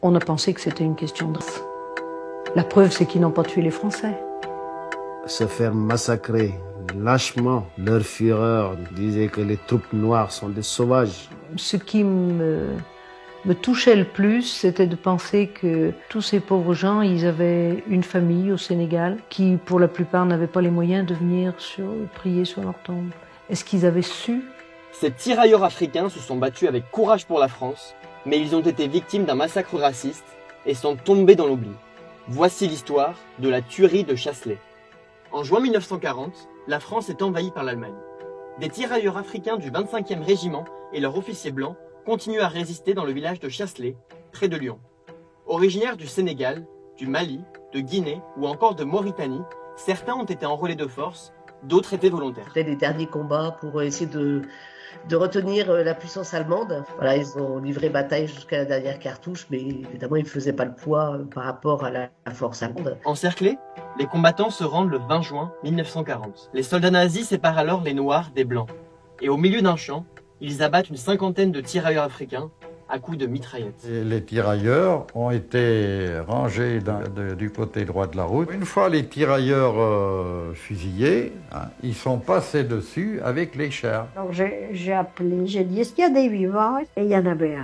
On a pensé que c'était une question de race. La preuve, c'est qu'ils n'ont pas tué les Français. Se faire massacrer lâchement, leur fureur disait que les troupes noires sont des sauvages. Ce qui me touchait le plus, c'était de penser que tous ces pauvres gens, ils avaient une famille au Sénégal qui, pour la plupart, n'avaient pas les moyens de venir prier sur leur tombe. Est-ce qu'ils avaient su? Ces tirailleurs africains se sont battus avec courage pour la France, mais ils ont été victimes d'un massacre raciste et sont tombés dans l'oubli. Voici l'histoire de la tuerie de Chasselet. En juin 1940, la France est envahie par l'Allemagne. Des tirailleurs africains du 25e régiment et leurs officiers blancs continuent à résister dans le village de Chasselet, près de Lyon. Originaires du Sénégal, du Mali, de Guinée ou encore de Mauritanie, certains ont été enrôlés de force, d'autres étaient volontaires. C'était les derniers combats pour essayer de retenir la puissance allemande. Voilà, ils ont livré bataille jusqu'à la dernière cartouche, mais évidemment, ils ne faisaient pas le poids par rapport à la force allemande. Encerclés, les combattants se rendent le 20 juin 1940. Les soldats nazis séparent alors les Noirs des Blancs. Et au milieu d'un champ, ils abattent une cinquantaine de tirailleurs africains à coups de mitraillettes. Les tirailleurs ont été rangés du côté droit de la route. Une fois les tirailleurs fusillés, ils sont passés dessus avec les chars. Donc j'ai appelé, j'ai dit, est-ce qu'il y a des vivants? Et il y en avait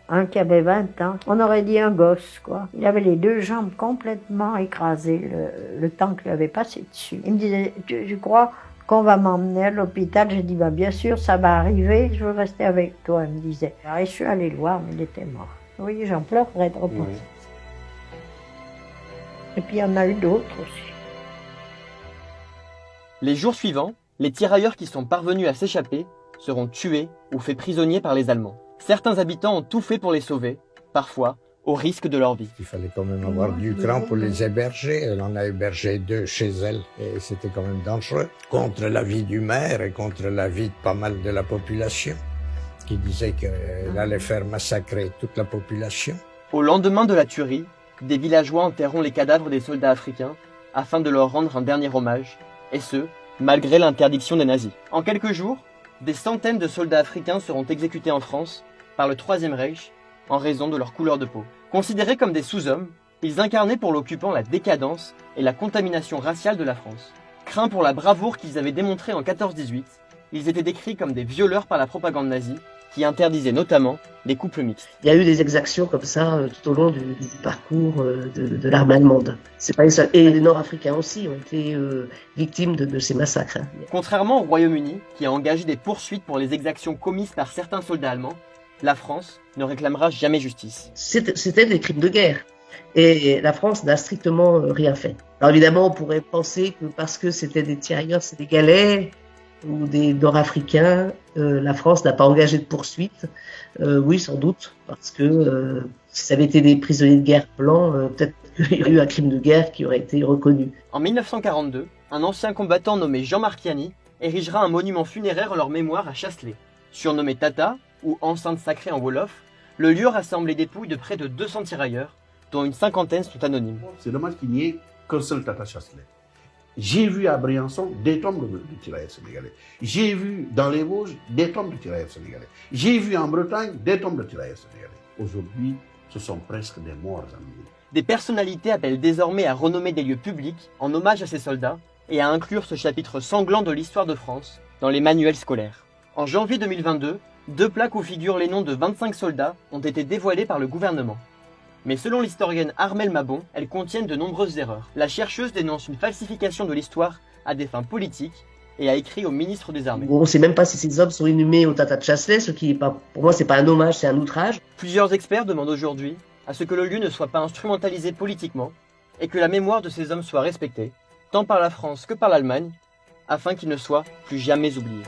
un qui avait 20 ans. On aurait dit un gosse, quoi. Il avait les deux jambes complètement écrasées, le tank lui avait passé dessus. Il me disait, je crois qu'on va m'emmener à l'hôpital. J'ai dit, bah, bien sûr, ça va arriver, je veux rester avec toi, il me disait. Alors, je suis allée le voir, mais il était mort. Oui, j'en pleurerais de repenser. Oui. Et puis, il y en a eu d'autres aussi. Les jours suivants, les tirailleurs qui sont parvenus à s'échapper seront tués ou faits prisonniers par les Allemands. Certains habitants ont tout fait pour les sauver, parfois au risque de leur vie. Il fallait quand même avoir du cran pour les héberger. Elle en a hébergé 2 chez elle et c'était quand même dangereux. Contre l'avis du maire et contre l'avis de pas mal de la population qui disait qu'elle allait faire massacrer toute la population. Au lendemain de la tuerie, des villageois enterreront les cadavres des soldats africains afin de leur rendre un dernier hommage, et ce, malgré l'interdiction des nazis. En quelques jours, des centaines de soldats africains seront exécutés en France par le Troisième Reich en raison de leur couleur de peau. Considérés comme des sous-hommes, ils incarnaient pour l'occupant la décadence et la contamination raciale de la France. Craints pour la bravoure qu'ils avaient démontrée en 14-18, ils étaient décrits comme des violeurs par la propagande nazie, qui interdisait notamment les couples mixtes. Il y a eu des exactions comme ça tout au long du parcours de l'armée allemande. C'est pas les seuls. Et les Nord-Africains aussi ont été victimes de ces massacres. Contrairement au Royaume-Uni, qui a engagé des poursuites pour les exactions commises par certains soldats allemands, la France ne réclamera jamais justice. C'était des crimes de guerre. Et la France n'a strictement rien fait. Alors évidemment, on pourrait penser que parce que c'était des tirailleurs sénégalais ou des Nord-Africains, la France n'a pas engagé de poursuite. Oui, sans doute, parce que si ça avait été des prisonniers de guerre blancs, peut-être qu'il y aurait eu un crime de guerre qui aurait été reconnu. En 1942, un ancien combattant nommé Jean Marchiani érigera un monument funéraire en leur mémoire à Chasselet. Surnommé Tata, ou enceinte sacrée en Wolof, le lieu rassemble les dépouilles de près de 200 tirailleurs, dont une cinquantaine sont anonymes. C'est dommage qu'il n'y ait qu'un seul Tata Chasselet. J'ai vu à Briançon des tombes de tirailleurs sénégalais. J'ai vu dans les Vosges des tombes de tirailleurs sénégalais. J'ai vu en Bretagne des tombes de tirailleurs sénégalais. Aujourd'hui, ce sont presque des morts amis. Des personnalités appellent désormais à renommer des lieux publics en hommage à ces soldats et à inclure ce chapitre sanglant de l'histoire de France dans les manuels scolaires. En janvier 2022, 2 plaques où figurent les noms de 25 soldats ont été dévoilées par le gouvernement. Mais selon l'historienne Armelle Mabon, elles contiennent de nombreuses erreurs. La chercheuse dénonce une falsification de l'histoire à des fins politiques et a écrit au ministre des Armées. On ne sait même pas si ces hommes sont inhumés au Tata de Chasselet, ce qui est pas, pour moi, c'est pas un hommage, c'est un outrage. Plusieurs experts demandent aujourd'hui à ce que le lieu ne soit pas instrumentalisé politiquement et que la mémoire de ces hommes soit respectée, tant par la France que par l'Allemagne, afin qu'ils ne soient plus jamais oubliés.